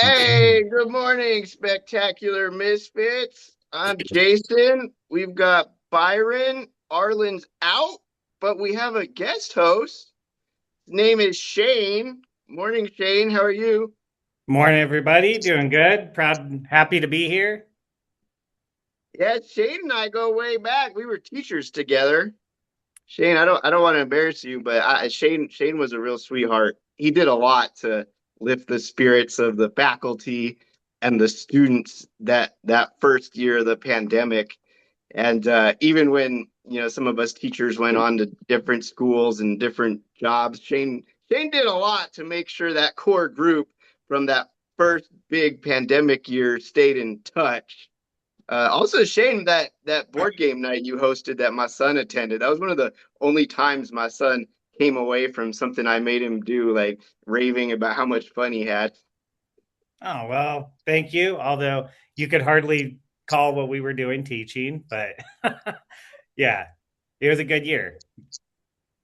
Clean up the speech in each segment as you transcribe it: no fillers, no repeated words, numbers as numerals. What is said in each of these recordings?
Okay. Hey, good morning, Spectacular Misfits. I'm Jason. We've got Byron. Arlen's out, but we have a guest host. His name is Shane. Morning, Shane. How are you? Morning, everybody. Doing good. Proud and happy to be here. Yeah, Shane and I go way back. We were teachers together. Shane, I don't want to embarrass you, but Shane was a real sweetheart. He did a lot to lift the spirits of the faculty and the students that first year of the pandemic. And even when some of us teachers went on to different schools and different jobs, Shane did a lot to make sure that core group from that first big pandemic year stayed in touch. Also, Shane, that board game night you hosted that my son attended, that was one of the only times my son came away from something I made him do, like raving about how much fun he had. Oh, well, thank you. Although you could hardly call what we were doing teaching, but yeah, it was a good year.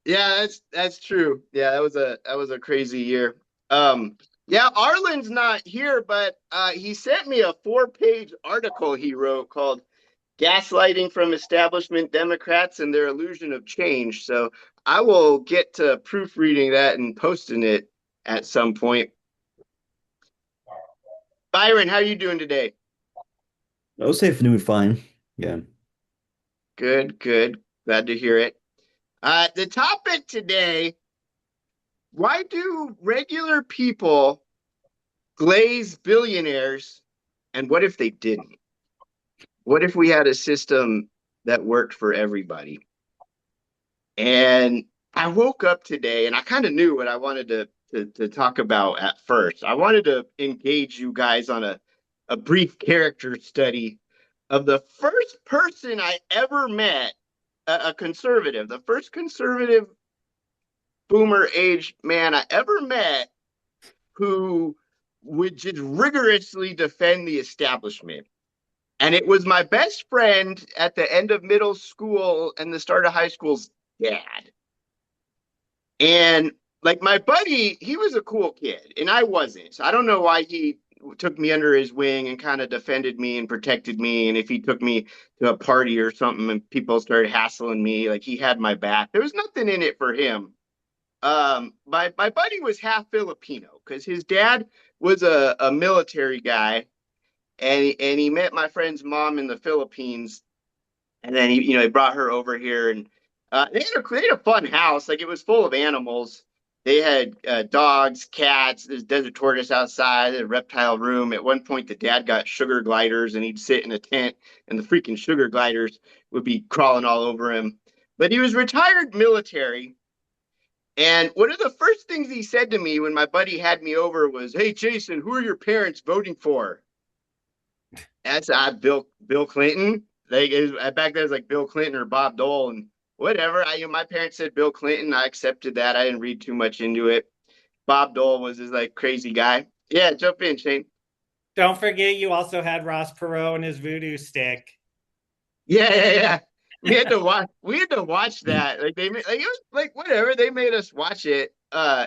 Yeah, that's true. Yeah, that was a crazy year. Um, yeah, Arlen's not here, but he sent me a 4-page article he wrote called "Gaslighting from Establishment Democrats and Their Illusion of Change." So I will get to proofreading that and posting it at some point. Byron, how you doing today? I was safe doing fine. Yeah. Good, good. Glad to hear it. The topic today, why do regular people glaze billionaires, and what if they didn't? What if we had a system that worked for everybody? And I woke up today and I kind of knew what I wanted to talk about at first. I wanted to engage you guys on a brief character study of the first person I ever met, a conservative, the first conservative boomer age man I ever met who would just rigorously defend the establishment. And it was my best friend at the end of middle school and the start of high school's dad. And like my buddy, he was a cool kid and I wasn't. So I don't know why he took me under his wing and kind of defended me and protected me. And if he took me to a party or something and people started hassling me, like he had my back. There was nothing in it for him. My buddy was half Filipino because his dad was a military guy, and he met my friend's mom in the Philippines, and then he brought her over here, and they had a fun house. Like it was full of animals. They had dogs, cats. There's desert tortoise outside, a reptile room. At one point, the dad got sugar gliders, and he'd sit in a tent, and the freaking sugar gliders would be crawling all over him. But he was retired military, and one of the first things he said to me when my buddy had me over was, "Hey, Jason, who are your parents voting for?" That's Bill Clinton. Like back then, it was like Bill Clinton or Bob Dole, and whatever. My parents said Bill Clinton. I accepted that. I didn't read too much into it. Bob Dole was this like crazy guy. Yeah, jump in, Shane. Don't forget, you also had Ross Perot and his voodoo stick. Yeah, yeah, yeah. We had to watch that. Like they made, like it was like whatever. They made us watch it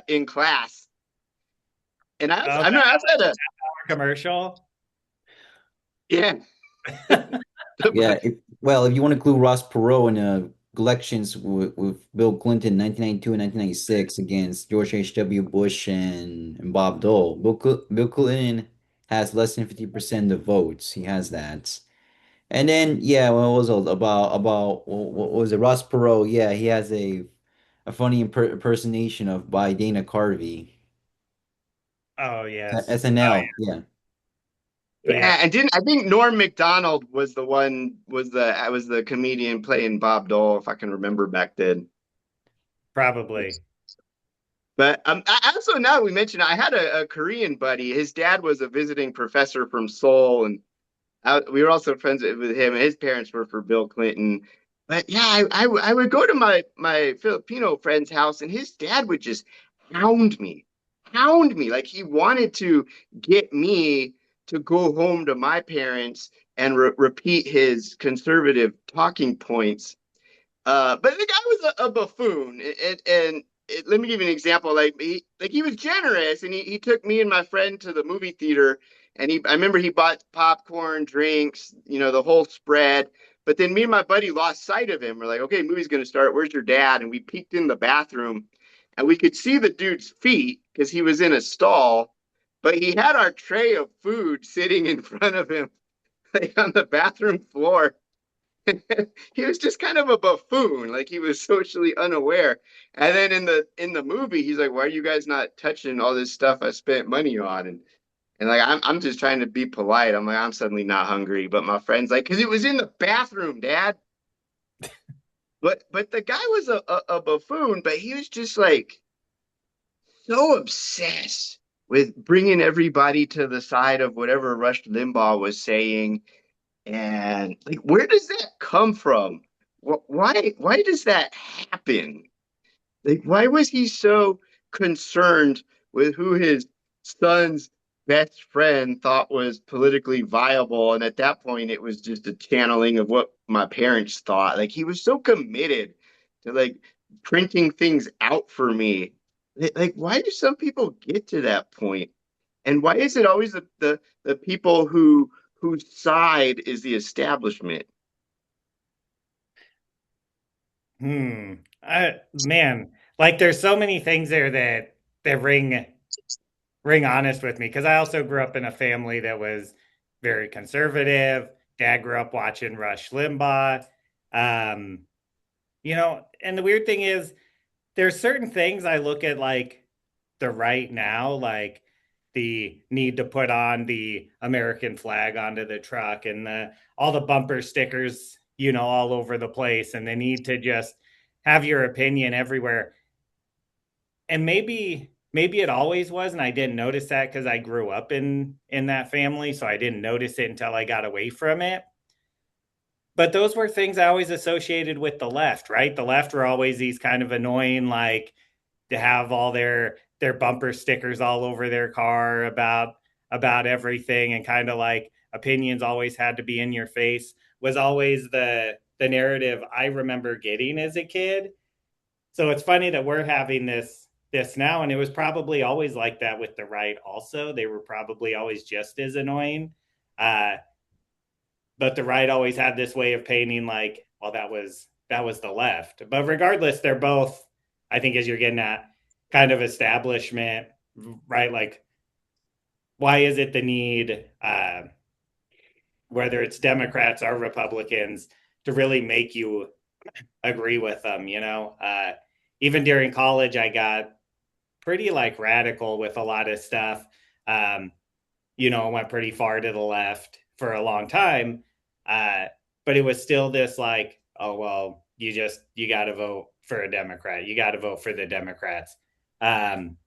in class. And I was Oh, I know that I was at a commercial. yeah. Yeah. If you want to include Ross Perot in elections with Bill Clinton 1992 and 1996 against George H.W. Bush and Bob Dole, Bill Clinton has less than 50% of the votes. He has that. And then, yeah, what was it about what was it? Ross Perot. Yeah, he has a funny impersonation of by Dana Carvey. Oh yes. Oh SNL. Yeah. yeah. Yeah, and didn't I think Norm Macdonald was the one was the comedian playing Bob Dole, if I can remember back then. Probably. But I also now that we mentioned I had a Korean buddy. His dad was a visiting professor from Seoul, and we were also friends with him. And his parents were for Bill Clinton. But yeah, I would go to my Filipino friend's house, and his dad would just hound me, hound me like he wanted to get me to go home to my parents and repeat his conservative talking points. But the guy was a buffoon, and let me give you an example. He was generous, and he took me and my friend to the movie theater, and I remember he bought popcorn, drinks, the whole spread. But then me and my buddy lost sight of him. We're like, okay, movie's gonna start. Where's your dad? And we peeked in the bathroom, and we could see the dude's feet because he was in a stall, but he had our tray of food sitting in front of him, like on the bathroom floor. He was just kind of a buffoon, like he was socially unaware. And then in the movie, he's like, "Why are you guys not touching all this stuff I spent money on?" And like I'm just trying to be polite. I'm like, I'm suddenly not hungry, but my friend's like, "Because it was in the bathroom, Dad." But the guy was a buffoon, but he was just like so obsessed with bringing everybody to the side of whatever Rush Limbaugh was saying. And like, where does that come from? Why does that happen? Like, why was he so concerned with who his son's best friend thought was politically viable? And at that point, it was just a channeling of what my parents thought. Like, he was so committed to like printing things out for me. Like, why do some people get to that point? And why is it always the people whose side is the establishment? Hmm. Man, like there's so many things there that ring honest with me because I also grew up in a family that was very conservative. Dad grew up watching Rush Limbaugh. Um, and the weird thing is there's certain things I look at like the right now, like the need to put on the American flag onto the truck and all the bumper stickers, all over the place, and the need to just have your opinion everywhere. And maybe it always was, and I didn't notice that because I grew up in that family, so I didn't notice it until I got away from it. But those were things I always associated with the left, right? The left were always these kind of annoying, like to have all their bumper stickers all over their car about everything, and kind of like opinions always had to be in your face was always the narrative I remember getting as a kid. So it's funny that we're having this now, and it was probably always like that with the right also. They were probably always just as annoying. Uh, but the right always had this way of painting like, well, that was the left. But regardless, they're both, I think, as you're getting at, kind of establishment, right? Like, why is it the need, whether it's Democrats or Republicans, to really make you agree with them? Even during college, I got pretty like radical with a lot of stuff. Um, went pretty far to the left for a long time. Uh, but it was still this like, oh, well, you got to vote for a Democrat. You got to vote for the Democrats. Um,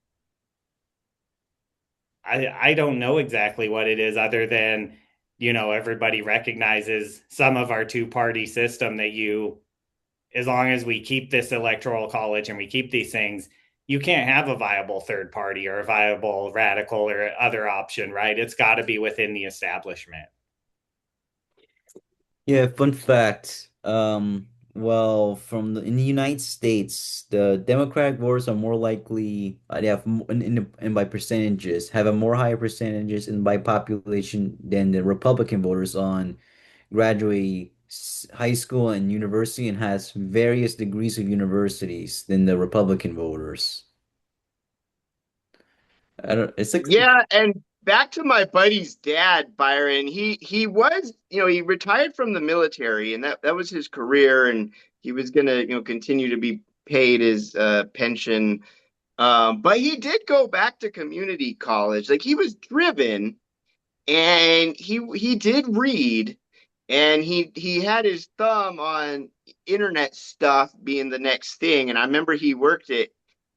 I don't know exactly what it is other than, everybody recognizes some of our two party system that as long as we keep this electoral college and we keep these things, you can't have a viable third party or a viable radical or other option, right? It's got to be within the establishment. Yeah, fun fact. Well, in the United States, the Democratic voters are more likely they have and by percentages have a more higher percentages and by population than the Republican voters on graduate high school and university and has various degrees of universities than the Republican voters. I don't. It's like Yeah, and back to my buddy's dad, Byron. He was, he retired from the military, and that was his career, and he was gonna, continue to be paid his pension. But he did go back to community college. Like he was driven, and he did read, and he had his thumb on internet stuff being the next thing. And I remember he worked at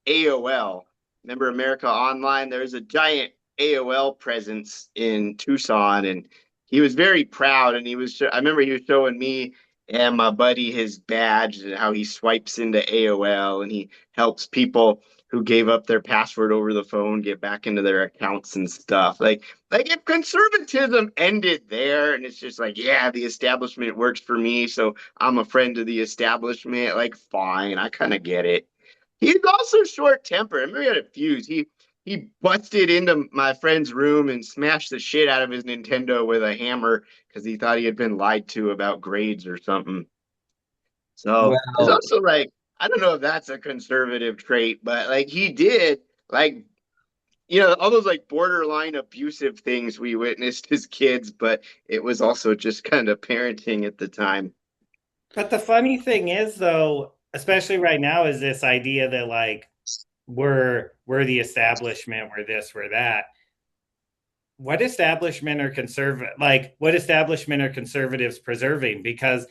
AOL. Remember America Online? There was a giant AOL presence in Tucson, and he was very proud. And I remember he was showing me and my buddy his badge and how he swipes into AOL and he helps people who gave up their password over the phone get back into their accounts and stuff. Like if conservatism ended there and it's just like, yeah, the establishment works for me, so I'm a friend of the establishment, like fine, I kind of get it. He's also short tempered. I remember he had a fuse. He busted into my friend's room and smashed the shit out of his Nintendo with a hammer because he thought he had been lied to about grades or something. So there's Well, also like, I don't know if that's a conservative trait, but like he did like, all those like borderline abusive things we witnessed as kids, but it was also just kind of parenting at the time. But the funny thing is, though, especially right now, is this idea that like we're the establishment, we're this, we're that. What establishment are conservatives preserving? Because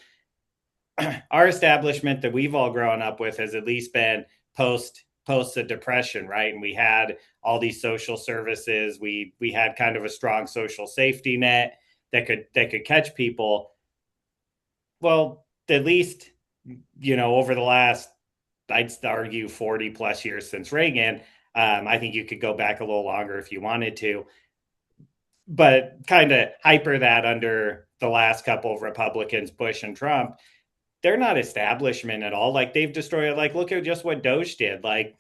our establishment that we've all grown up with has at least been post the depression, right? And we had all these social services. We had kind of a strong social safety net that could catch people. Well, at least over the last, I'd argue, 40 plus years since Reagan. I think you could go back a little longer if you wanted to, but kind of hyper that under the last couple of Republicans, Bush and Trump. They're not establishment at all. Like they've destroyed. Like look at just what Doge did. Like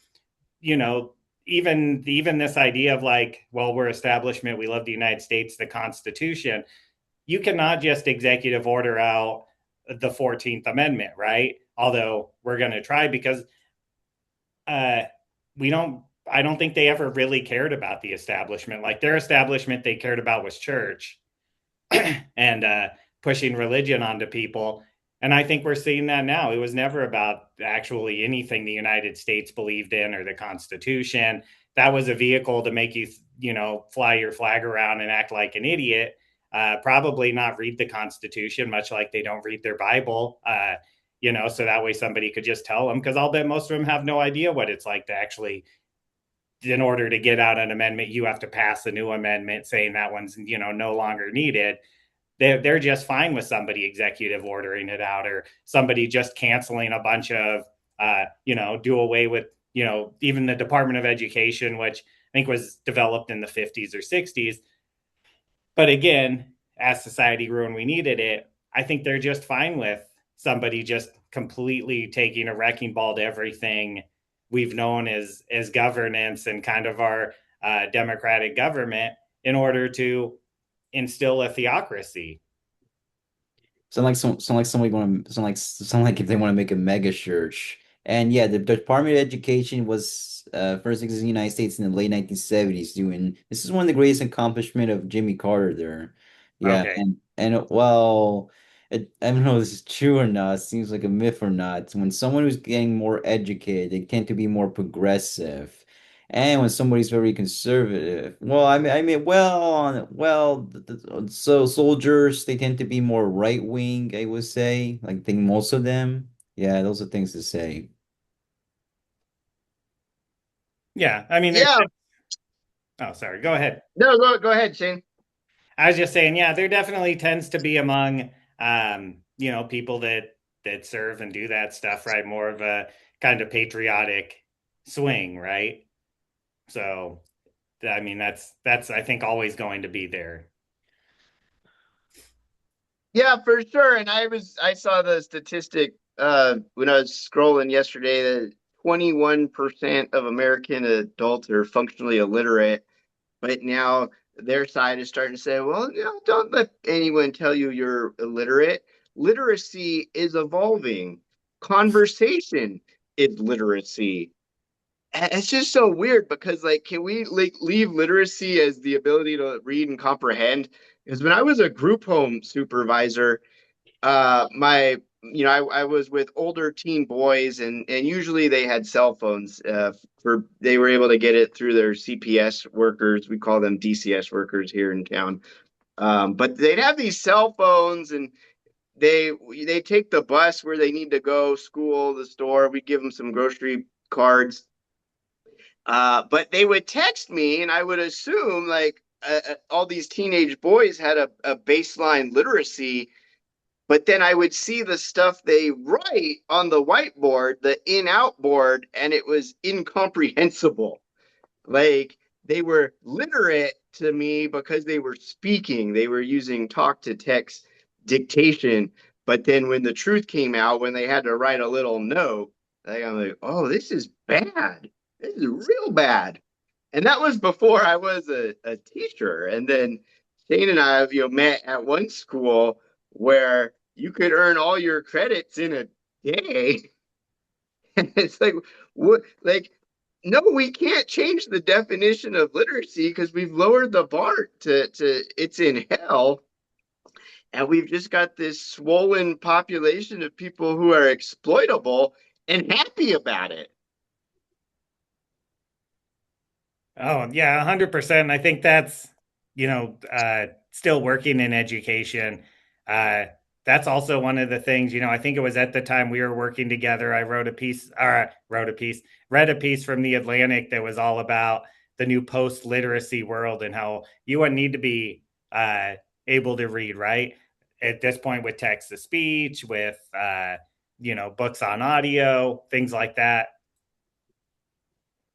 you know, even this idea of like, well, we're establishment. We love the United States, the Constitution. You cannot just executive order out the 14th Amendment, right? Although we're going to try because uh, we don't. I don't think they ever really cared about the establishment. Like their establishment, they cared about was church and pushing religion onto people. And I think we're seeing that now. It was never about actually anything the United States believed in or the Constitution. That was a vehicle to make you, fly your flag around and act like an idiot. Probably not read the Constitution, much like they don't read their Bible. So that way somebody could just tell them, because I'll bet most of them have no idea what it's like to actually, in order to get out an amendment, you have to pass a new amendment saying that one's, no longer needed. They're just fine with somebody executive ordering it out, or somebody just canceling a bunch of, do away with, even the Department of Education, which I think was developed in the 50s or 60s. But again, as society grew and we needed it, I think they're just fine with somebody just completely taking a wrecking ball to everything we've known as governance and kind of our democratic government in order to instill a theocracy. sound like somebody want to sound like if they want to make a mega church. And yeah, the Department of Education was first existed in the United States in the late 1970s. Doing this is one of the greatest accomplishment of Jimmy Carter there. Yeah, Okay. and well, I don't know if this is true or not. It seems like a myth or not. When someone who's getting more educated, they tend to be more progressive. And when somebody's very conservative, well, so soldiers, they tend to be more right wing, I would say. Like, I think most of them. Yeah, those are things to say. Yeah. I mean, Yeah, oh, sorry. Go ahead. no, go ahead, Shane. I was just saying, yeah, there definitely tends to be among, people that serve and do that stuff, right? More of a kind of patriotic swing, right? So, I mean, that's I think always going to be there. Yeah, for sure. And I saw the statistic when I was scrolling yesterday that 21% of American adults are functionally illiterate. But now their side is starting to say, well, don't let anyone tell you you're illiterate. Literacy is evolving. Conversation is literacy. It's just so weird because like can we like leave literacy as the ability to read and comprehend? Because when I was a group home supervisor, my I was with older teen boys and usually they had cell phones for they were able to get it through their CPS workers. We call them DCS workers here in town. But they'd have these cell phones and they take the bus where they need to go, school, the store. We give them some grocery cards. But they would text me, and I would assume like all these teenage boys had a baseline literacy. But then I would see the stuff they write on the whiteboard, the in out board, and it was incomprehensible. Like they were literate to me because they were speaking, they were using talk to text dictation. But then when the truth came out, when they had to write a little note, Like I'm like, oh, this is bad. This is real bad. And that was before I was a teacher. And then Shane and I have, met at one school where you could earn all your credits in a day. And it's like, what, like, no, we can't change the definition of literacy because we've lowered the bar to it's in hell. And we've just got this swollen population of people who are exploitable and happy about it. Oh, yeah, 100%. I think that's, still working in education. Uh, that's also one of the things, I think it was at the time we were working together. I read a piece from the Atlantic that was all about the new post literacy world and how you wouldn't need to be able to read, right? At this point, with text to speech, with, books on audio, things like that,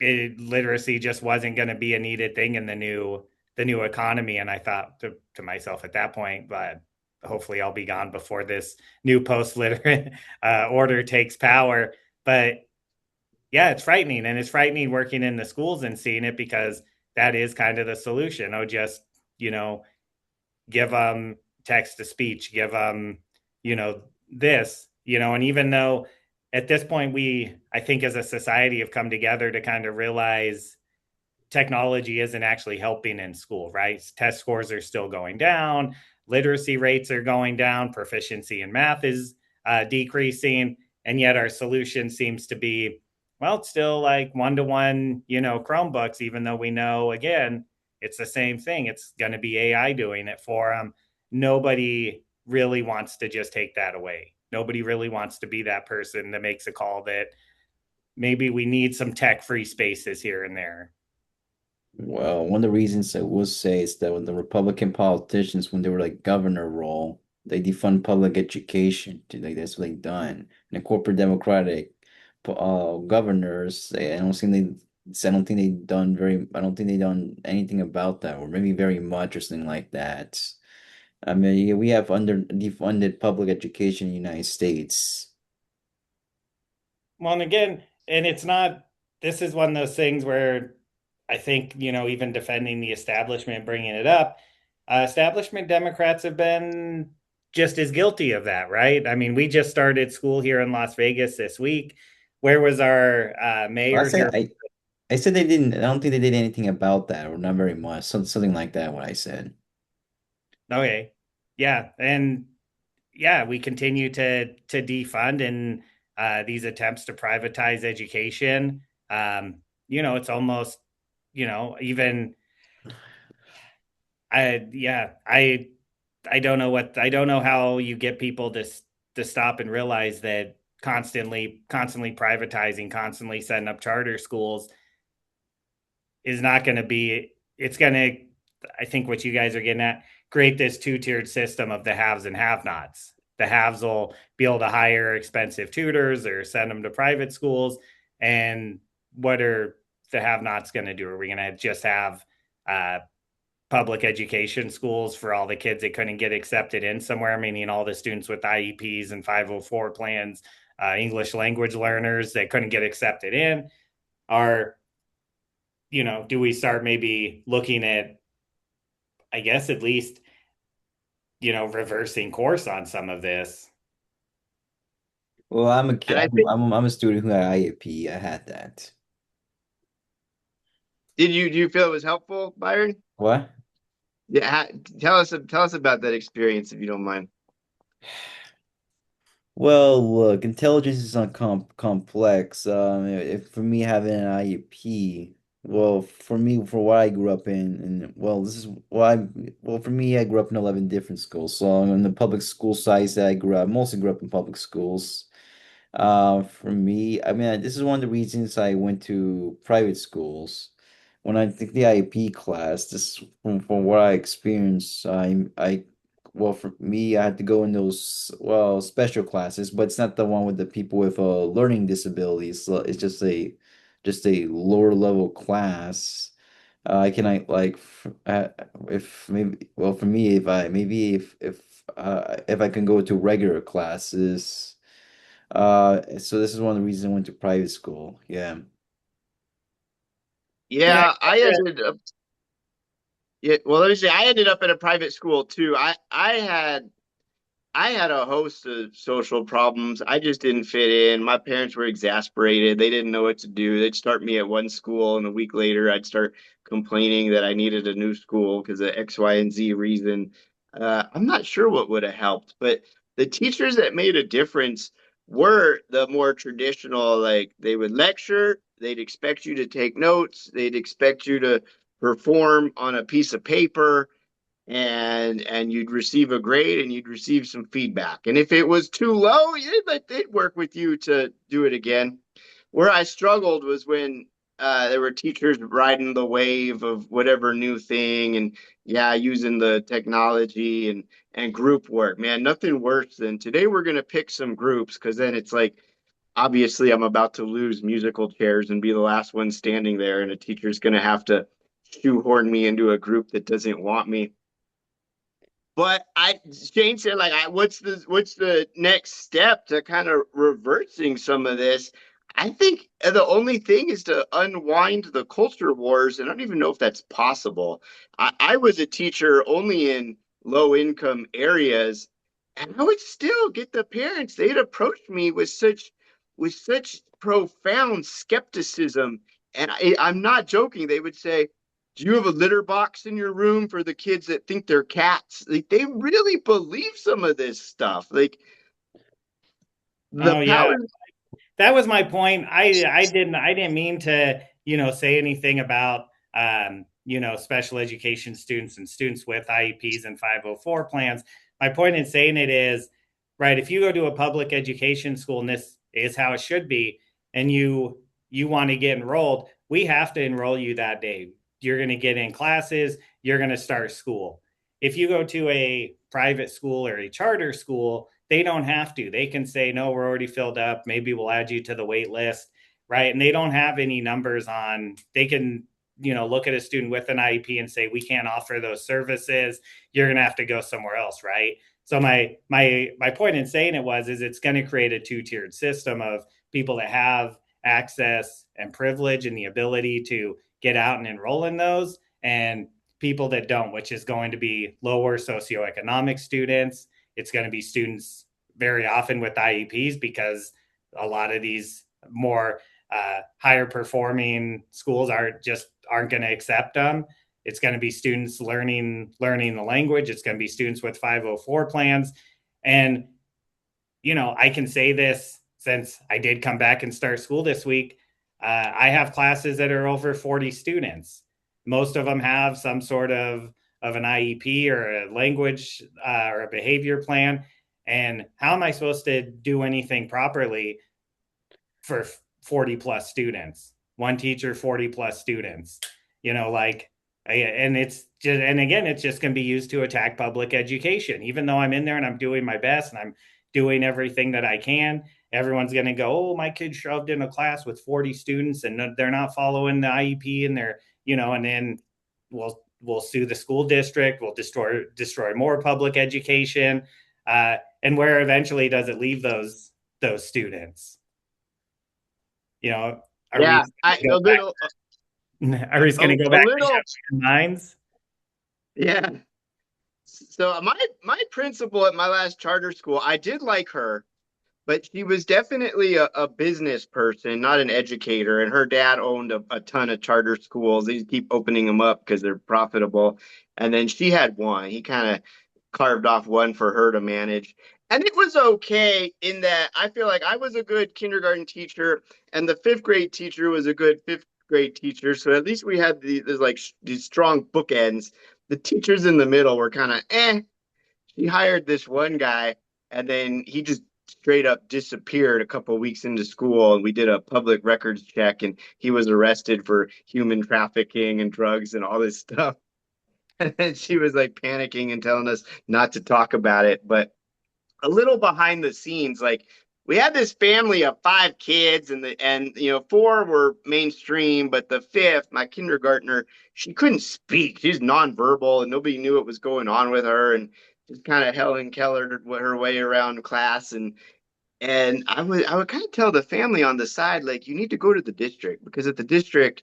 literacy just wasn't going to be a needed thing in the new economy. And I thought to myself at that point, but hopefully I'll be gone before this new post literate order takes power. But yeah, it's frightening, and it's frightening working in the schools and seeing it because that is kind of the solution. Oh, just you know give them text to speech, give them, this, and even though at this point we, I think as a society have come together to kind of realize technology isn't actually helping in school, right? Test scores are still going down, literacy rates are going down, proficiency in math is decreasing, and yet our solution seems to be, well, it's still like one to one, Chromebooks, even though we know, again, it's the same thing. It's going to be AI doing it for them. Nobody really wants to just take that away. Nobody really wants to be that person that makes a call that maybe we need some tech free spaces here and there. Well, one of the reasons I will say is that when the Republican politicians, when they were like governor role, they defund public education. Like that's what they done. And the corporate Democratic governors, I don't think they done very. I don't think they done anything about that, or maybe very much, or something like that. I mean, yeah, we have under defunded public education in the United States. Well, and again, and it's not, this is one of those things where I think, even defending the establishment, bringing it up, establishment Democrats have been just as guilty of that, right? I mean, we just started school here in Las Vegas this week. Where was our I mayor said here? I said they didn't. I don't think they did anything about that, or not very much. Something like that. What I said. Okay. Yeah. And yeah, we continue to defund and these attempts to privatize education. It's almost, even I I don't know how you get people to stop and realize that constantly privatizing, constantly setting up charter schools is not going to be, it's going to, I think what you guys are getting at, create this two-tiered system of the haves and have-nots. The haves will be able to hire expensive tutors or send them to private schools. And what are the have-nots going to do? Are we going to just have uh, public education schools for all the kids that couldn't get accepted in somewhere, meaning all the students with IEPs and 504 plans, English language learners that couldn't get accepted in? Are, do we start maybe looking at, I guess, at least, reversing course on some of this? Well, I'm a kid. And I think, I'm a student who had IEP. I had that. do you feel it was helpful, Byron? What? Yeah, tell us about that experience if you don't mind. Well, look, intelligence is not complex. If for me having an IEP, well, for me, for what I grew up in, and well, this is why. Well, for me, I grew up in 11 different schools. So on the public school size that I grew up, mostly grew up in public schools. For me, I mean, this is one of the reasons I went to private schools. When I took the IEP class, this from what I experienced, well, for me, I had to go in those, well, special classes, but it's not the one with the people with learning disabilities. So it's just a lower level class. I can I like if maybe well for me if I maybe if I can go to regular classes. So this is one of the reasons I went to private school. Yeah. Yeah. Yeah, I ended up. Yeah, well, let me say, I ended up at a private school too. I had a host of social problems. I just didn't fit in. My parents were exasperated. They didn't know what to do. They'd start me at one school, and a week later, I'd start complaining that I needed a new school because of X, Y, and Z reason. I'm not sure what would have helped, but the teachers that made a difference were the more traditional, like they would lecture, they'd expect you to take notes, they'd expect you to perform on a piece of paper and you'd receive a grade and you'd receive some feedback. And if it was too low, they'd work with you to do it again. Where I struggled was when there were teachers riding the wave of whatever new thing and yeah, using the technology and group work. Man, nothing worse than today we're going to pick some groups because then it's like obviously I'm about to lose musical chairs and be the last one standing there and a teacher's going to have to shoehorn me into a group that doesn't want me. But Shane said, like, what's the next step to kind of reversing some of this? I think the only thing is to unwind the culture wars, and I don't even know if that's possible. I was a teacher only in low income areas, and I would still get the parents. They'd approach me with such profound skepticism, and I'm not joking. They would say, do you have a litter box in your room for the kids that think they're cats? Like they really believe some of this stuff. Like the Oh yeah. power. That was my point. I didn't mean to, say anything about special education students and students with IEPs and 504 plans. My point in saying it is, right, if you go to a public education school and this is how it should be, and you want to get enrolled, we have to enroll you that day. You're going to get in classes, you're going to start school. If you go to a private school or a charter school, they don't have to. They can say, no, we're already filled up. Maybe we'll add you to the wait list, right? And they don't have any numbers on, they can, look at a student with an IEP and say, we can't offer those services. You're going to have to go somewhere else, right? So my point in saying it is it's going to create a two-tiered system of people that have access and privilege and the ability to get out and enroll in those, and people that don't, which is going to be lower socioeconomic students. It's going to be students very often with IEPs because a lot of these more higher performing schools aren't going to accept them. It's going to be students learning the language. It's going to be students with 504 plans. And I can say this since I did come back and start school this week. I have classes that are over 40 students. Most of them have some sort of an IEP or a language or a behavior plan. And how am I supposed to do anything properly for 40 plus students? One teacher, 40 plus students, like, and it's just, and again, it's just going to be used to attack public education. Even though I'm in there and I'm doing my best and I'm doing everything that I can, everyone's going to go, oh, my kid shoved in a class with 40 students and they're not following the IEP and they're, and then we'll sue the school district, we'll destroy more public education. And where eventually does it leave those students? Are we Yeah, going to a go little, back? Are we going to go a back to little. shoving minds? Yeah. So my principal at my last charter school, I did like her, but she was definitely a business person, not an educator. And her dad owned a ton of charter schools. They keep opening them up because they're profitable. And then she had one. He kind of carved off one for her to manage. And it was okay in that I feel like I was a good kindergarten teacher, and the fifth grade teacher was a good fifth grade teacher. So at least we had these strong bookends. The teachers in the middle were kind of eh. She hired this one guy, and then he just straight up disappeared a couple of weeks into school. And we did a public records check, and he was arrested for human trafficking and drugs and all this stuff. And she was like panicking and telling us not to talk about it. But a little behind the scenes, like we had this family of five kids, and four were mainstream, but the fifth, my kindergartner, she couldn't speak. She's nonverbal, and nobody knew what was going on with her, and just kind of Helen Keller her way around class. And And I would kind of tell the family on the side, like, you need to go to the district because at the district,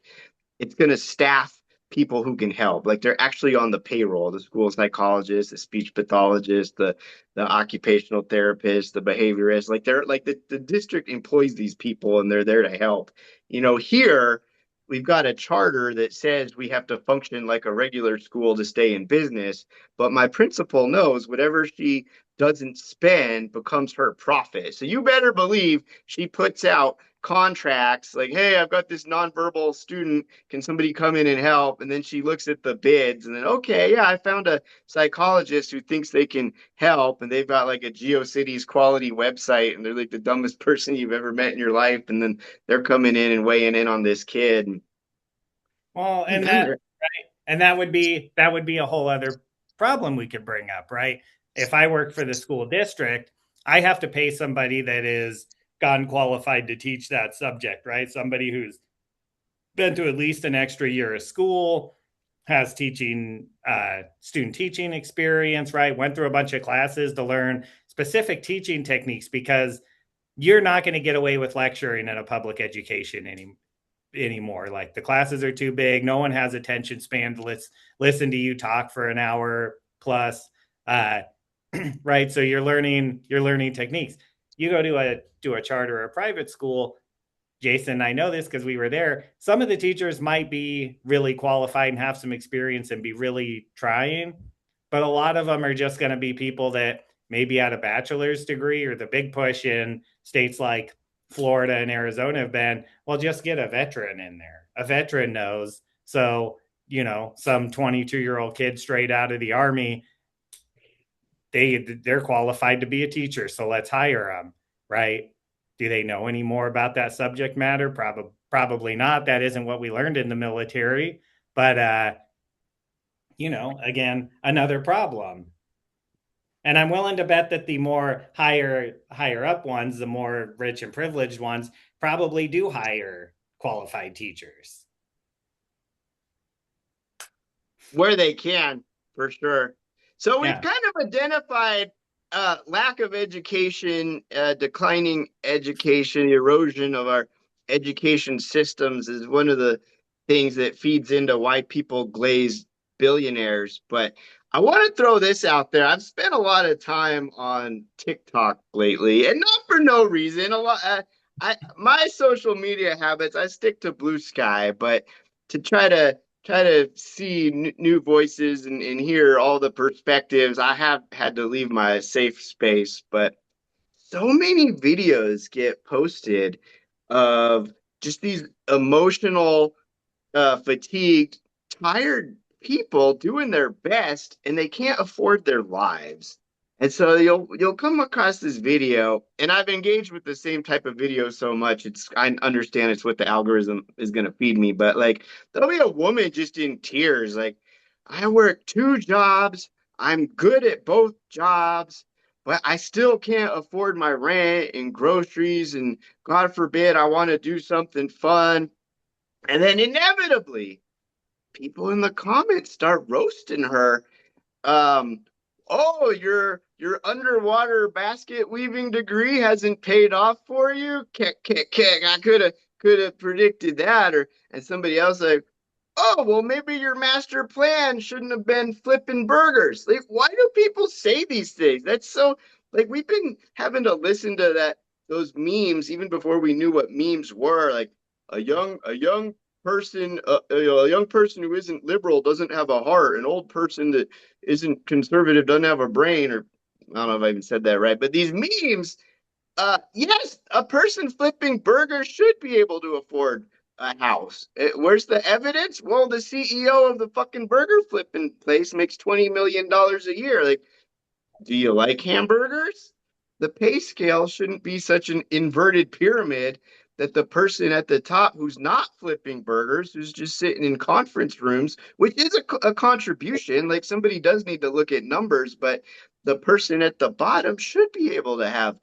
it's going to staff people who can help. Like they're actually on the payroll, the school psychologist, the speech pathologist, the occupational therapist, the behaviorist. Like they're like the district employs these people and they're there to help. Here we've got a charter that says we have to function like a regular school to stay in business, but my principal knows whatever she doesn't spend becomes her profit. So you better believe she puts out contracts like, hey, I've got this nonverbal student. Can somebody come in and help? And then she looks at the bids and then, okay, yeah, I found a psychologist who thinks they can help. And they've got like a GeoCities quality website and they're like the dumbest person you've ever met in your life. And then they're coming in and weighing in on this kid. Well, You and guys that are, and that would be a whole other problem we could bring up, right? If I work for the school district, I have to pay somebody that is gone qualified to teach that subject, right? Somebody who's been to at least an extra year of school, has teaching student teaching experience, right? Went through a bunch of classes to learn specific teaching techniques because you're not going to get away with lecturing in a public education anymore. Like the classes are too big. No one has attention span to listen to you talk for an hour plus. Uh, right. So you're learning techniques. You go to a charter or a private school, Jason, I know this because we were there. Some of the teachers might be really qualified and have some experience and be really trying, but a lot of them are just going to be people that maybe had a bachelor's degree, or the big push in states like Florida and Arizona have been, well, just get a veteran in there. A veteran knows. So, some 22-year-old kid straight out of the army, they're qualified to be a teacher, so let's hire them, right? Do they know any more about that subject matter? Probably not. That isn't what we learned in the military. But again, another problem. And I'm willing to bet that the more higher up ones, the more rich and privileged ones, probably do hire qualified teachers. where they can, for sure. So we've Yeah. kind of identified lack of education, declining education, erosion of our education systems is one of the things that feeds into why people glaze billionaires. But I want to throw this out there. I've spent a lot of time on TikTok lately, and not for no reason. A lot. My social media habits, I stick to Bluesky, but to try to see new voices and hear all the perspectives. I have had to leave my safe space, but so many videos get posted of just these emotional, fatigued, tired people doing their best and they can't afford their lives. And so you'll come across this video, and I've engaged with the same type of video so much. I understand it's what the algorithm is going to feed me, but like there'll be a woman just in tears, like, I work two jobs, I'm good at both jobs, but I still can't afford my rent and groceries, and God forbid I want to do something fun. And then inevitably, people in the comments start roasting her. Um, oh, your underwater basket weaving degree hasn't paid off for you. Kick, kick, kick. I could have predicted that. Or and somebody else like, oh, well, maybe your master plan shouldn't have been flipping burgers. Like, why do people say these things? That's so like we've been having to listen to those memes even before we knew what memes were. Like a young person, a young person who isn't liberal doesn't have a heart. An old person that isn't conservative doesn't have a brain. Or I don't know if I even said that right, but these memes, yes, a person flipping burgers should be able to afford a house. Where's the evidence? Well, the CEO of the fucking burger flipping place makes $20 million a year. Like, do you like hamburgers? The pay scale shouldn't be such an inverted pyramid that the person at the top who's not flipping burgers, who's just sitting in conference rooms, which is a contribution, like somebody does need to look at numbers, but the person at the bottom should be able to have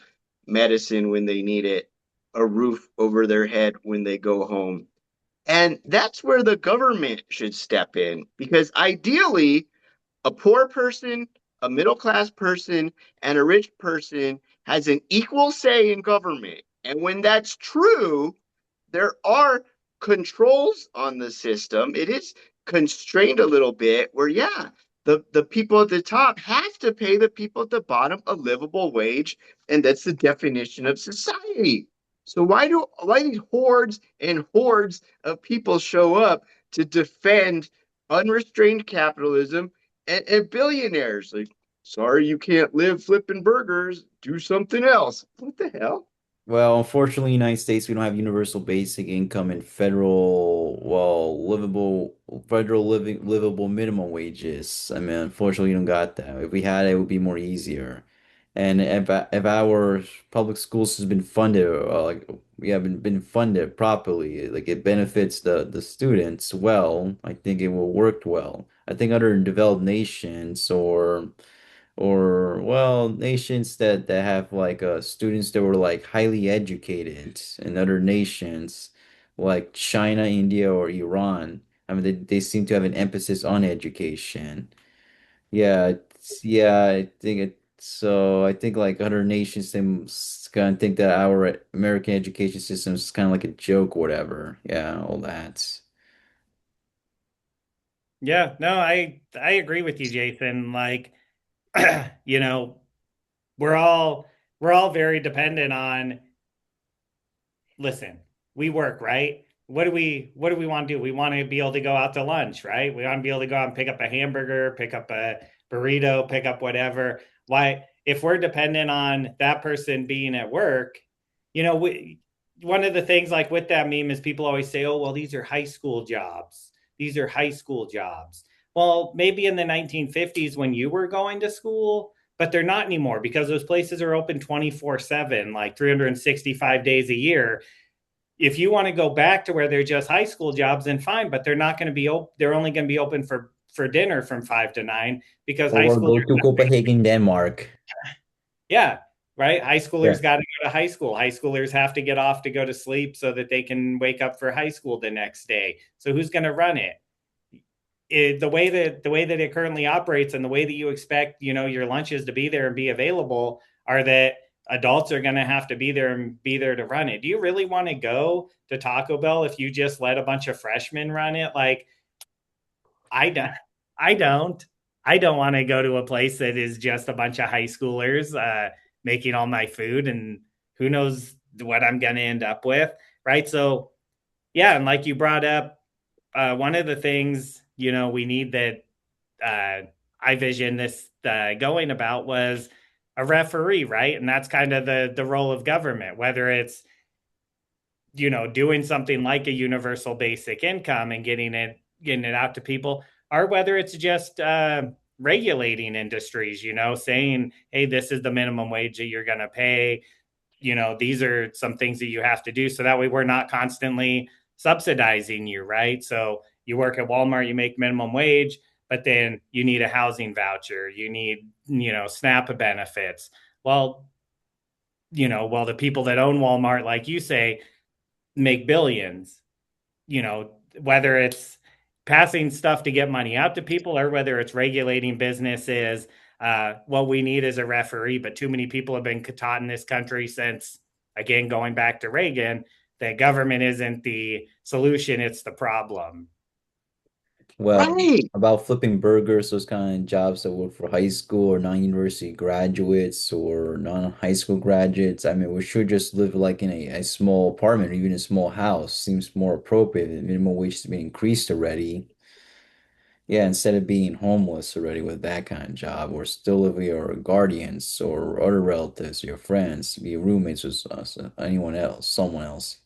medicine when they need it, a roof over their head when they go home. And that's where the government should step in because ideally, a poor person, a middle class person, and a rich person has an equal say in government. And when that's true, there are controls on the system. It is constrained a little bit where, yeah, the people at the top have to pay the people at the bottom a livable wage. And that's the definition of society. So why these hordes and hordes of people show up to defend unrestrained capitalism and billionaires? Like, sorry, you can't live flipping burgers. Do something else. What the hell? Well, unfortunately, United States, we don't have universal basic income and federal livable minimum wages. I mean, unfortunately, we don't got that. If we had it, it would be more easier. And if our public schools has been funded, like we haven't been funded properly, like it benefits the students well, I think it will work well. I think other developed nations or well nations that have like students that were like highly educated in other nations like China, India, or Iran. I mean they seem to have an emphasis on education. Yeah, I think I think like other nations they gonna think that our American education system is kind of like a joke or whatever. Yeah, all that. Yeah, no, I agree with you, Jason. Like, you know, we're all we're all very dependent on, listen, we work, right? What do we want to do? We want to be able to go out to lunch, right? We want to be able to go out and pick up a hamburger, pick up a burrito, pick up whatever. Why, if we're dependent on that person being at work, one of the things like with that meme is people always say, "Oh, well, these are high school jobs. These are high school jobs." Well, maybe in the 1950s when you were going to school, but they're not anymore because those places are open 24/7, like 365 days a year. If you want to go back to where they're just high school jobs, then fine, but they're not going to be they're only going to be open for dinner from 5 to 9 because high Or schoolers, go to Copenhagen, Denmark. yeah, right. High Yeah. schoolers got to go to high school. High schoolers have to get off to go to sleep so that they can wake up for high school the next day. So who's going to run it? The way that it currently operates and the way that you expect your lunches to be there and be available are that adults are going to have to be there and be there to run it. Do you really want to go to Taco Bell if you just let a bunch of freshmen run it? Like, I don't. I don't. I don't want to go to a place that is just a bunch of high schoolers making all my food, and who knows what I'm going to end up with, right? So, yeah, and like you brought up, one of the things we need that I vision this going about was a referee, right? And that's kind of the role of government, whether it's doing something like a universal basic income and getting it out to people, or whether it's just regulating industries, saying, hey, this is the minimum wage that you're going to pay. These are some things that you have to do so that way we're not constantly subsidizing you, right? So you work at Walmart, you make minimum wage, but then you need a housing voucher, you need, SNAP benefits. Well, the people that own Walmart, like you say, make billions, whether it's passing stuff to get money out to people or whether it's regulating businesses. What we need is a referee, but too many people have been taught in this country since, again, going back to Reagan, that government isn't the solution, it's the problem. Well, Right. about flipping burgers, those kind of jobs that work for high school or non-university graduates or non-high school graduates. I mean, we should just live like in a small apartment or even a small house. Seems more appropriate. The minimum wage has been increased already. Yeah, instead of being homeless already with that kind of job, or still live with your guardians or other relatives, your friends, be roommates with us, anyone else, someone else.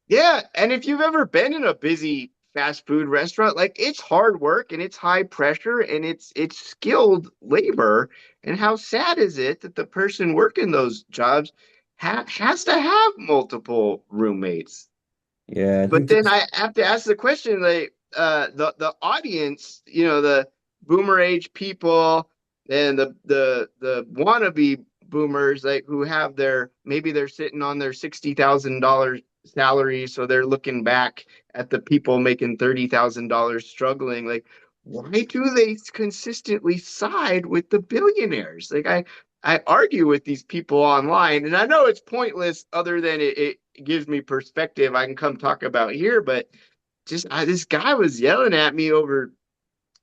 Yeah, and if you've ever been in a busy fast food restaurant, like it's hard work and it's high pressure and it's skilled labor. And how sad is it that the person working those jobs has to have multiple roommates? Yeah, I But think then just I have to ask the question, like the audience, the boomer age people and the wannabe boomers, like who have their maybe they're sitting on their $60,000 salary, so they're looking back at the people making $30,000 struggling. Like, why do they consistently side with the billionaires? Like I argue with these people online, and I know it's pointless other than it gives me perspective I can come talk about here, but this guy was yelling at me over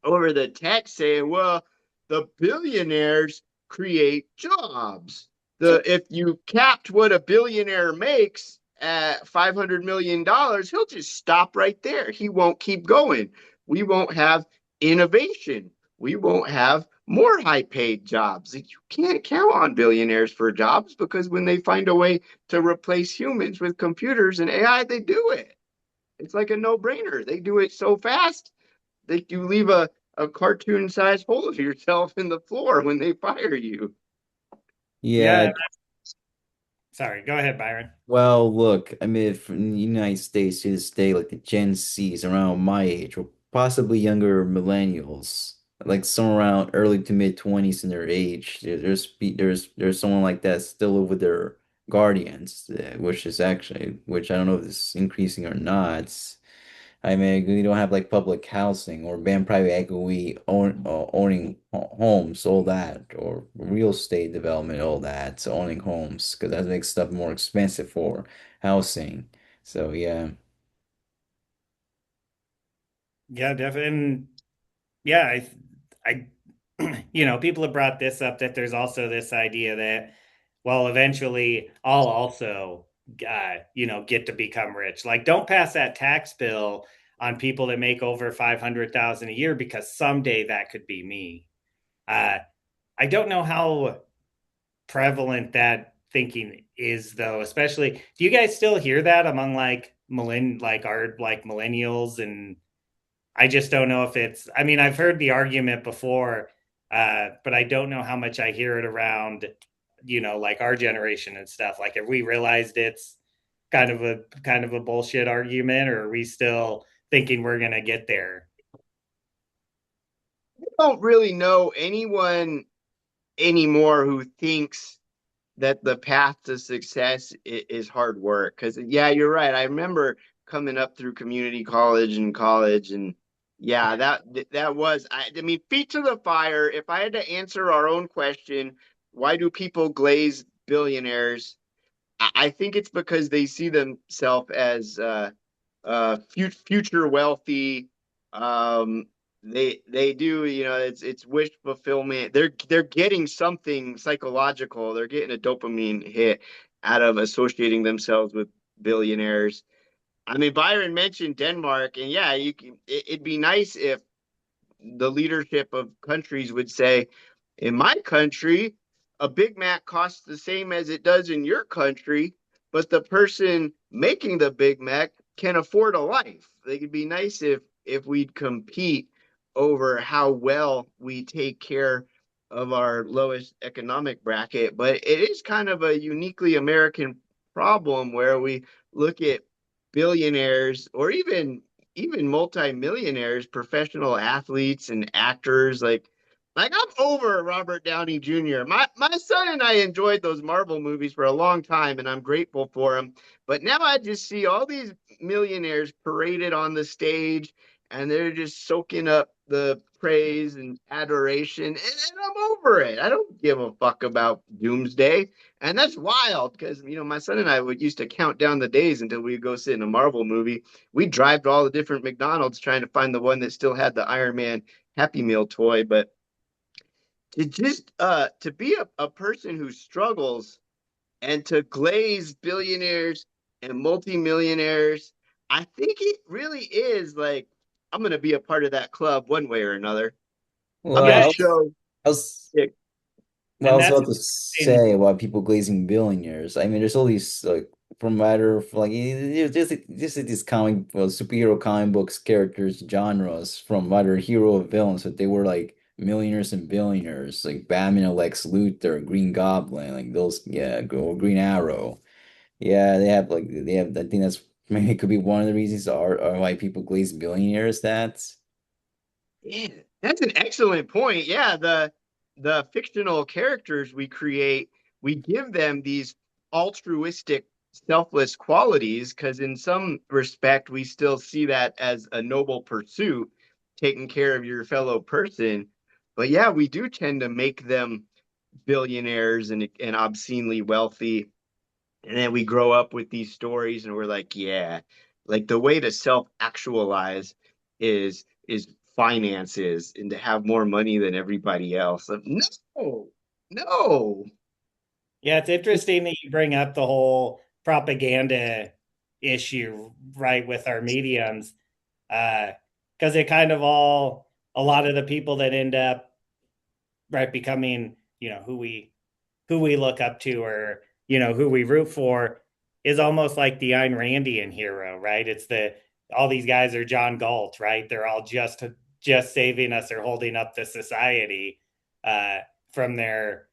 the text saying, well, the billionaires create jobs. If you capped what a billionaire makes at $500 million, he'll just stop right there. He won't keep going. We won't have innovation. We won't have more high paid jobs. You can't count on billionaires for jobs because when they find a way to replace humans with computers and AI, they do it. It's like a no brainer. They do it so fast that you leave a cartoon sized hole of yourself in the floor when they fire you. Yeah, Yeah, sorry, go ahead, Byron. well, look, I mean, if in the United States to this day, like the Gen Zs around my age, or possibly younger millennials, like somewhere around early to mid 20s in their age, there's someone like that still live with their guardians, which I don't know if this is increasing or not. I mean, we don't have like public housing or ban private equity owning homes, all that, or real estate development, all that, so owning homes, because that makes stuff more expensive for housing. So yeah. Yeah, definitely. And yeah, people have brought this up that there's also this idea that, well, eventually I'll also, get to become rich. Like, don't pass that tax bill on people that make over 500,000 a year because someday that could be me. Uh, I don't know how prevalent that thinking is, though. Especially, do you guys still hear that among like millennials? And I just don't know if it's, I mean, I've heard the argument before, but I don't know how much I hear it around, like our generation and stuff. Like, have we realized it's kind of a bullshit argument, or are we still thinking we're gonna get there? I don't really know anyone anymore who thinks that the path to success is hard work. Because, yeah, you're right. I remember coming up through community college and college, and yeah, that was, I mean, feet to the fire. If I had to answer our own question, why do people glaze billionaires? I think it's because they see themselves as future wealthy. Um, they do, it's wish fulfillment. They're getting something psychological. They're getting a dopamine hit out of associating themselves with billionaires. I mean, Byron mentioned Denmark, and yeah, it'd be nice if the leadership of countries would say, in my country, a Big Mac costs the same as it does in your country, but the person making the Big Mac can afford a life. It would be nice if we'd compete over how well we take care of our lowest economic bracket. But it is kind of a uniquely American problem where we look at billionaires or even multimillionaires, professional athletes and actors like I'm over Robert Downey Jr. My son and I enjoyed those Marvel movies for a long time and I'm grateful for them. But now I just see all these millionaires paraded on the stage and they're just soaking up the praise and adoration and I'm over it. I don't give a fuck about doomsday. And that's wild because my son and I would used to count down the days until we would go sit in a Marvel movie. We'd drive to all the different McDonald's trying to find the one that still had the Iron Man Happy Meal toy. But to be a person who struggles and to glaze billionaires and multimillionaires, I think it really is like I'm gonna be a part of that club one way or another. I'm Well, gonna Yeah, show I was it. Well, I and was that's about to say about people glazing billionaires. I mean, there's all these like from matter of like just these superhero comic books characters genres from either hero or villains that they were like millionaires and billionaires, like Batman and Lex Luthor, Green Goblin, like those, yeah, or Green Arrow. Yeah, they have. I think that's maybe it could be one of the reasons are why people glaze billionaires. That's Yeah, that's an excellent point. Yeah, the fictional characters we create, we give them these altruistic, selfless qualities because in some respect we still see that as a noble pursuit taking care of your fellow person. But yeah, we do tend to make them billionaires and obscenely wealthy. And then we grow up with these stories and we're like, yeah, like the way to self-actualize is finances and to have more money than everybody else. Like, no, no. Yeah, it's interesting that you bring up the whole propaganda issue, right, with our mediums, because it kind of all a lot of the people that end up right becoming, who we look up to, or who we root for, is almost like the Ayn Randian hero, right? It's the all these guys are John Galt, right? They're all just saving us or holding up the society uh, from their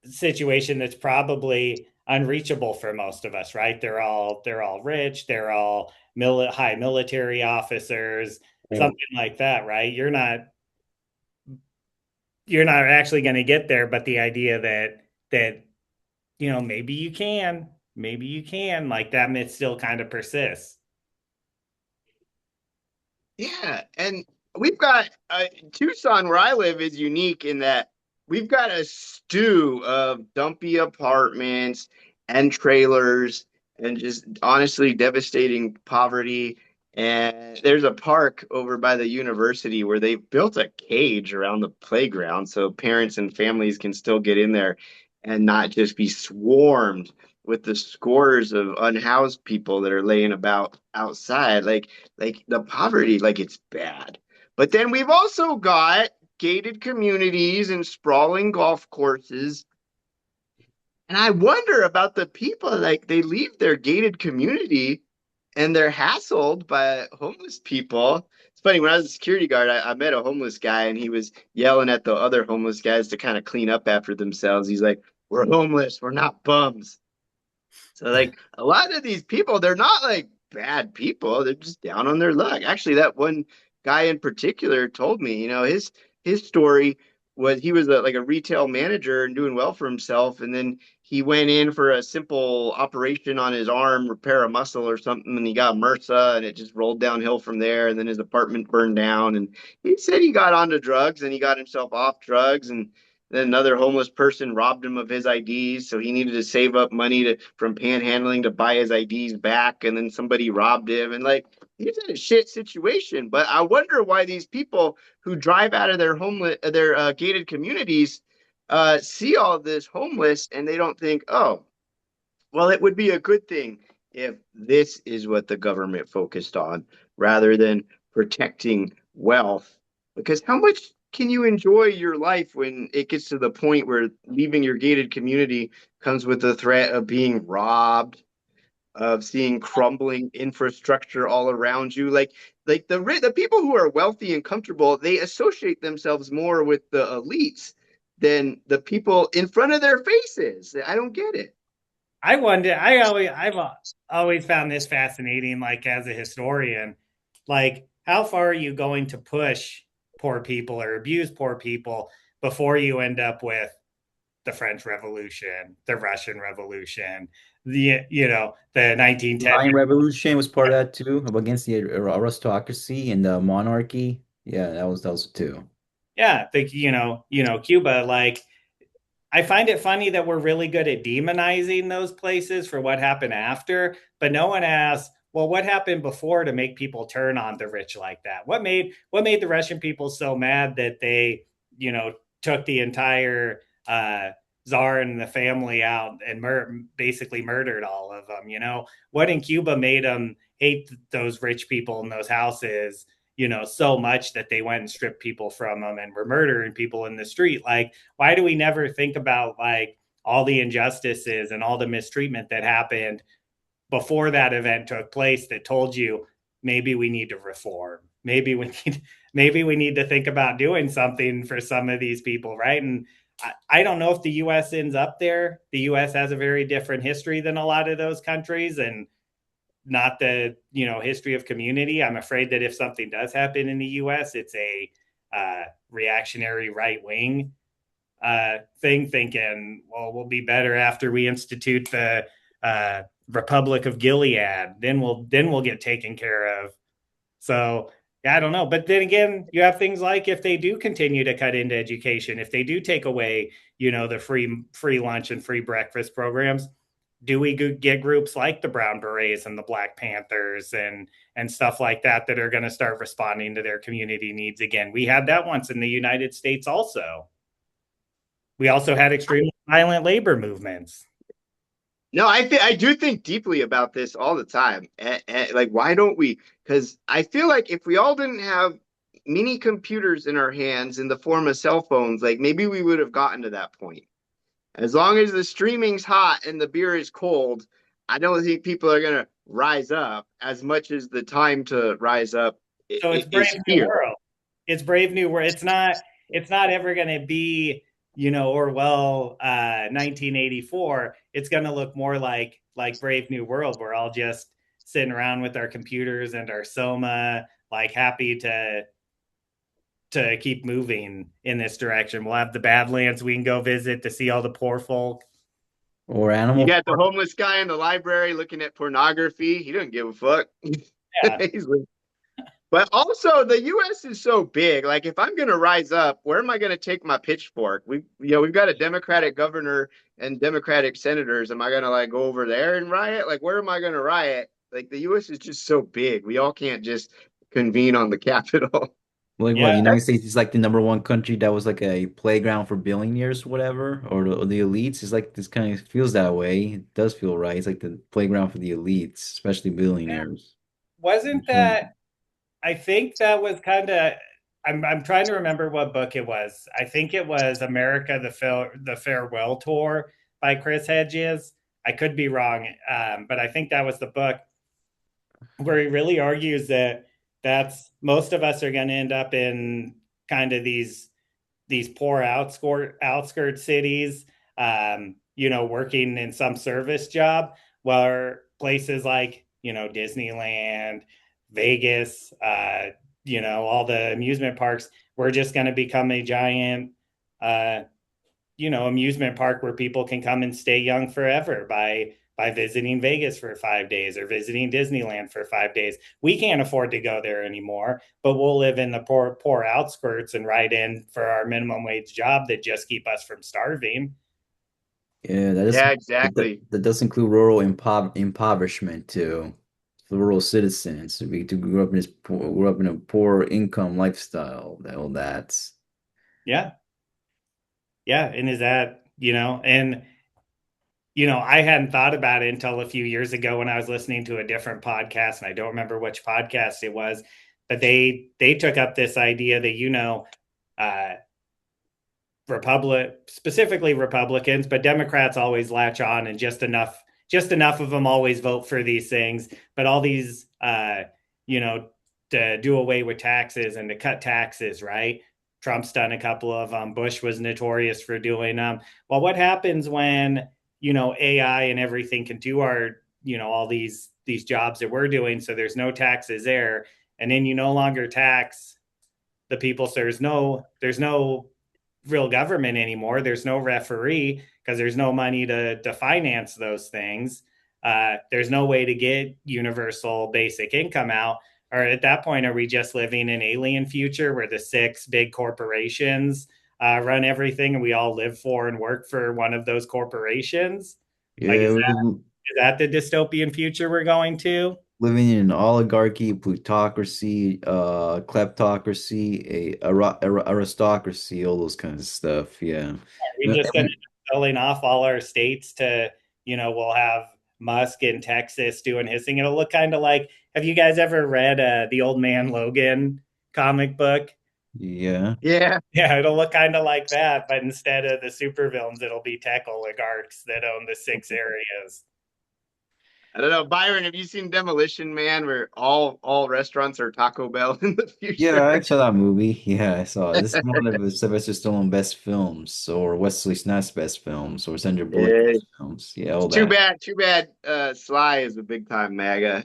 situation that's probably unreachable for most of us, right? They're all rich, they're all high military officers, something like that, right? You're not actually going to get there, but the idea that maybe you can, like that myth still kind of persists. Yeah, and we've got Tucson, where I live, is unique in that we've got a stew of dumpy apartments and trailers and just honestly devastating poverty. And there's a park over by the university where they built a cage around the playground so parents and families can still get in there and not just be swarmed with the scores of unhoused people that are laying about outside. Like the poverty, like it's bad. But then we've also got gated communities and sprawling golf courses. And I wonder about the people, like they leave their gated community and they're hassled by homeless people. It's funny, when I was a security guard, I met a homeless guy and he was yelling at the other homeless guys to kind of clean up after themselves. He's like, "We're homeless, we're not bums." So like a lot of these people, they're not like bad people. They're just down on their luck. Actually, that one guy in particular told me, his story was he was like a retail manager and doing well for himself, and then he went in for a simple operation on his arm, repair a muscle or something, and he got MRSA, and it just rolled downhill from there. And then his apartment burned down, and he said he got onto drugs and he got himself off drugs, and then another homeless person robbed him of his IDs, so he needed to save up money from panhandling to buy his IDs back. And then somebody robbed him, and like he's in a shit situation. But I wonder why these people who drive out of their gated communities see all this homeless and they don't think, oh, well, it would be a good thing if this is what the government focused on rather than protecting wealth. Because how much can you enjoy your life when it gets to the point where leaving your gated community comes with the threat of being robbed, of seeing crumbling infrastructure all around you? Like the people who are wealthy and comfortable, they associate themselves more with the elites than the people in front of their faces. I don't get it. I wonder. I've always found this fascinating. Like as a historian, like how far are you going to push poor people or abuse poor people before you end up with the French Revolution, the Russian Revolution, the 1910. Lion Revolution was part of that too, against the aristocracy and the monarchy. Yeah, that was too. Yeah, Cuba. Like I find it funny that we're really good at demonizing those places for what happened after, but no one asks, well, what happened before to make people turn on the rich like that? What made the Russian people so mad that they, took the entire czar and the family out and basically murdered all of them? What in Cuba made them hate those rich people in those houses? So much that they went and stripped people from them and were murdering people in the street. Like, why do we never think about like all the injustices and all the mistreatment that happened before that event took place that told you maybe we need to reform, maybe we need to think about doing something for some of these people, right? And I don't know if the US ends up there. The US has a very different history than a lot of those countries, and not the history of community. I'm afraid that if something does happen in the US, it's a reactionary right wing thing, thinking, well, we'll be better after we institute the Republic of Gilead. Then we'll get taken care of. So Yeah, I don't know. But then again, you have things like if they do continue to cut into education, if they do take away, the free lunch and free breakfast programs, do we get groups like the Brown Berets and the Black Panthers and stuff like that are going to start responding to their community needs again? We had that once in the United States also. We also had extremely violent labor movements. No, I do think deeply about this all the time. Like, why don't we? Because I feel like if we all didn't have mini computers in our hands in the form of cell phones, like maybe we would have gotten to that point. As long as the streaming's hot and the beer is cold, I don't think people are gonna rise up as much as the time to rise up So it's Brave is New here. World. It's Brave New World. It's not ever going to be, Orwell 1984. It's going to look more like Brave New World. We're all just sitting around with our computers and our soma, like happy to keep moving in this direction. We'll have the Badlands we can go visit to see all the poor folk. Or You Animal got the Farm. homeless guy in the library looking at pornography. He doesn't give a fuck. Yeah. He's like, but also, the U.S. is so big. Like, if I'm going to rise up, where am I going to take my pitchfork? We've got a Democratic governor and Democratic senators. Am I going to like go over there and riot? Like, where am I going to riot? Like, the U.S. is just so big. We all can't just convene on the Capitol. Like what? Yeah. The United States is like the number one country that was like a playground for billionaires, or whatever, or the elites. It's like this kind of feels that way. It does feel right. It's like the playground for the elites, especially billionaires. Wasn't that I think that was kind of. I'm trying to remember what book it was. I think it was America the Farewell Tour by Chris Hedges. I could be wrong, but I think that was the book where he really argues that that's most of us are going to end up in kind of these poor outskirt cities, working in some service job, where places like Disneyland, Vegas, all the amusement parks, we're just going to become a giant, uh, amusement park where people can come and stay young forever by visiting Vegas for 5 days or visiting Disneyland for 5 days. We can't afford to go there anymore, but we'll live in the poor outskirts and write in for our minimum wage job that just keep us from starving. Yeah, that is Yeah, that, exactly. that does include rural impoverishment too. For rural citizens, we to grew up in a poor income lifestyle. All that. Yeah. Yeah. And is that, and I hadn't thought about it until a few years ago when I was listening to a different podcast, and I don't remember which podcast it was, but they took up this idea that uh, specifically Republicans, but Democrats always latch on, and just enough of them always vote for these things. But all these, you know, to do away with taxes and to cut taxes, right? Trump's done a couple of them. Bush was notorious for doing them. Well, what happens when AI and everything can do our all these jobs that we're doing? So there's no taxes there, and then you no longer tax the people. So there's no real government anymore. There's no referee because there's no money to finance those things. There's no way to get universal basic income out. Or at that point, are we just living in an alien future where the six big corporations run everything and we all live for and work for one of those corporations? Like, Yeah, is that the dystopian future we're going to? living in an oligarchy, plutocracy, kleptocracy, aristocracy, all those kinds of stuff. Yeah. We just going to selling off all our states to, we'll have Musk in Texas doing his thing. It'll look kind of like, have you guys ever read the Old Man Logan comic book? Yeah. Yeah. Yeah, it'll look kind of like that, but instead of the supervillains, it'll be tech oligarchs that own the six areas. I don't know, Byron. Have you seen Demolition Man, where all restaurants are Taco Bell in the Yeah, future? I saw that movie. Yeah, I saw it. This is one of the Sylvester Stallone best films, or Wesley Snipes' best films, or Sandra Bullock Yeah. best films. Yeah, all It's too that. bad. Too bad. Sly is a big time MAGA.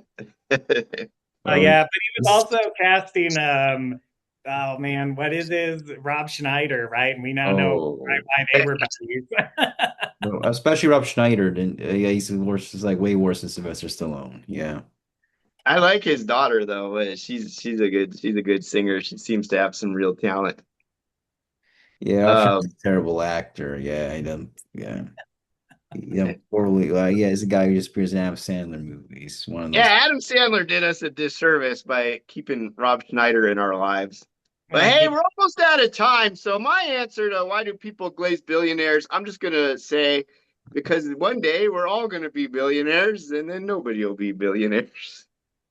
Oh, Yeah, but he was this, also casting, oh man, what is his Rob Schneider, right? And we now know oh, why they were buddies. no, especially Rob Schneider. Yeah, he's worse. He's like way worse than Sylvester Stallone. Yeah. I like his daughter though. She's a good singer. She seems to have some real talent. Yeah, our Um, friend's a terrible actor. Yeah, I don't. Yeah, poorly. Yeah, he's a guy who just appears in Adam Sandler movies. One of those. yeah, Adam Sandler did us a disservice by keeping Rob Schneider in our lives. But Uh, hey, he- we're almost out of time. So my answer to why do people glaze billionaires, I'm just gonna say because one day we're all gonna be billionaires and then nobody will be billionaires.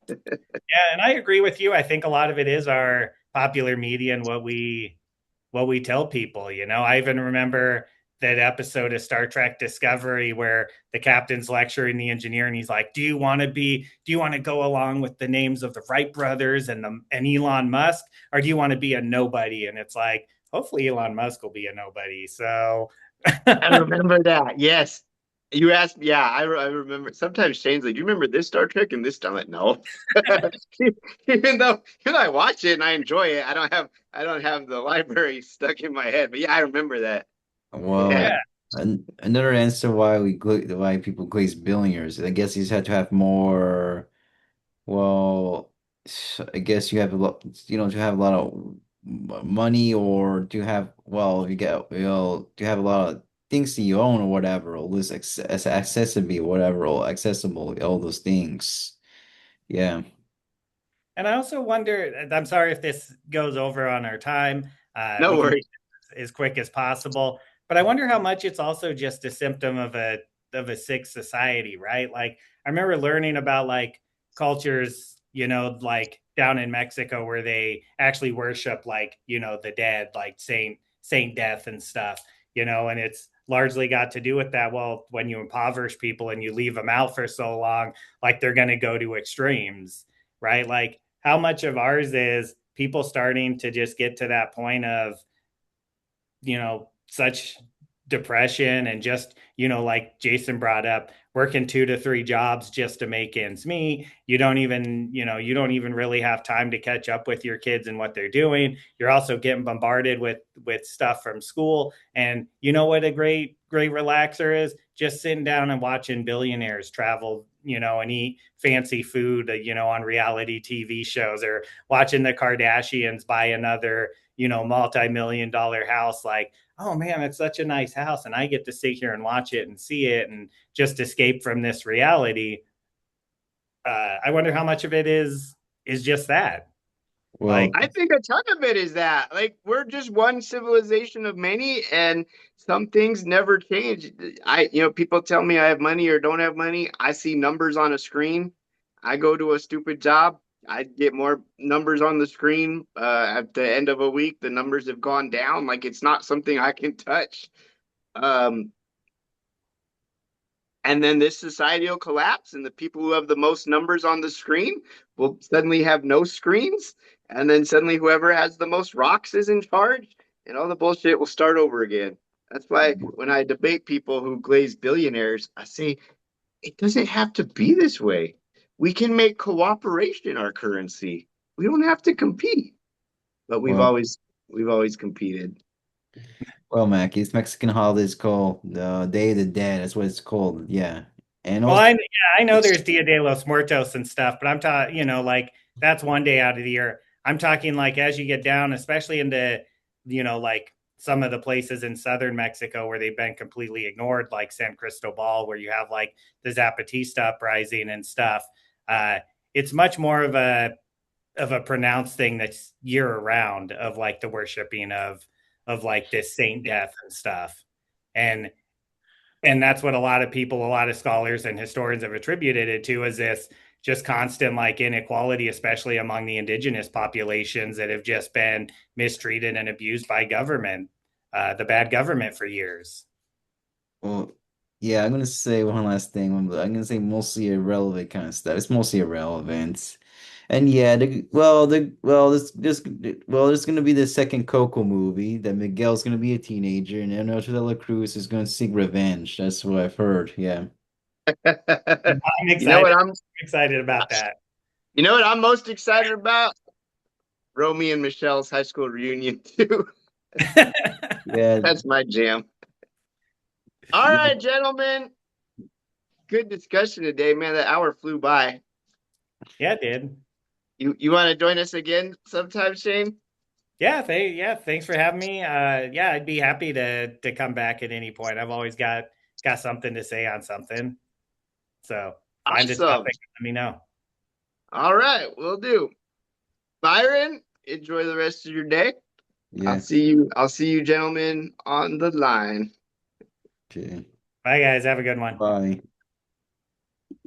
yeah, and I agree with you. I think a lot of it is our popular media and what we tell people. I even remember that episode of Star Trek Discovery where the captain's lecturing the engineer and he's like, do you want to go along with the names of the Wright brothers and Elon Musk, or do you want to be a nobody?" And it's like, hopefully Elon Musk will be a nobody. So I remember that. Yes. You asked, yeah, I remember. Sometimes Shane's like, "Do you remember this Star Trek?" And this time, like, no. Even though I watch it and I enjoy it, I don't have the library stuck in my head. But yeah, I remember that. Well, Yeah. yeah. another answer why people glaze billionaires. I guess you just have to have more. Well, I guess you have a lot. To have a lot of money, or to have you get to have a lot of things that you own or whatever, or less accessible, whatever, or accessible, all those things. Yeah. And I also wonder, I'm sorry if this goes over on our time. No We can worries. make this as quick as possible. But I wonder how much it's also just a symptom of a sick society, right? Like I remember learning about like cultures, like down in Mexico where they actually worship like, the dead, like Saint Death and stuff, and it's largely got to do with that. Well, when you impoverish people and you leave them out for so long, like they're going to go to extremes, right? Like how much of ours is people starting to just get to that point of, such depression and just, like Jason brought up, working 2 to 3 jobs just to make ends meet. You don't even really have time to catch up with your kids and what they're doing. You're also getting bombarded with stuff from school. And you know what a great relaxer is? Just sitting down and watching billionaires travel, and eat fancy food, on reality TV shows, or watching the Kardashians buy another, multi-million-dollar house. Like, oh man, it's such a nice house, and I get to sit here and watch it and see it and just escape from this reality. I wonder how much of it is just that. Well, Like, I think a ton of it is that. Like, we're just one civilization of many, and some things never change. People tell me I have money or don't have money. I see numbers on a screen. I go to a stupid job. I get more numbers on the screen. At the end of a week, the numbers have gone down. Like, it's not something I can touch. Um, and then this society will collapse, and the people who have the most numbers on the screen will suddenly have no screens. And then suddenly, whoever has the most rocks is in charge, and all the bullshit will start over again. That's why when I debate people who glaze billionaires, I say it doesn't have to be this way. We can make cooperation our currency. We don't have to compete, but well, we've always competed. Mackie, it's Mexican holidays called the Day of the Dead. That's what it's called. Yeah, and well, also, I know there's Dia de los Muertos and stuff, but I'm talking, like that's one day out of the year. I'm talking like as you get down, especially into, like some of the places in southern Mexico where they've been completely ignored, like San Cristobal, where you have like the Zapatista uprising and stuff. Uh, it's much more of a pronounced thing that's year around of like the worshiping of like this saint death and stuff. And that's what a lot of people, a lot of scholars and historians have attributed it to, is this just constant like inequality, especially among the indigenous populations that have just been mistreated and abused by government, the bad government for years. well, yeah, I'm gonna say one last thing. I'm gonna say mostly irrelevant kind of stuff. It's mostly irrelevant. And yeah, there's gonna be the second Coco movie that Miguel's gonna be a teenager and Ernesto de la Cruz is gonna seek revenge. That's what I've heard. Yeah. I'm you know excited. what I'm excited about that. you know what I'm most excited about? Romy and Michelle's high school reunion too. Yeah. That's my jam. All Yeah. right, gentlemen. Good discussion today, man. That hour flew by. Yeah, it did. You want to join us again sometime, Shane? Yeah, thanks for having me. Yeah, I'd be happy to come back at any point. I've always got something to say on something. So find a Awesome. topic, let me know. All right, we'll do. Byron, enjoy the rest of your day. Yeah. I'll see you gentlemen on the line. Okay. Bye guys, have a good one. Bye.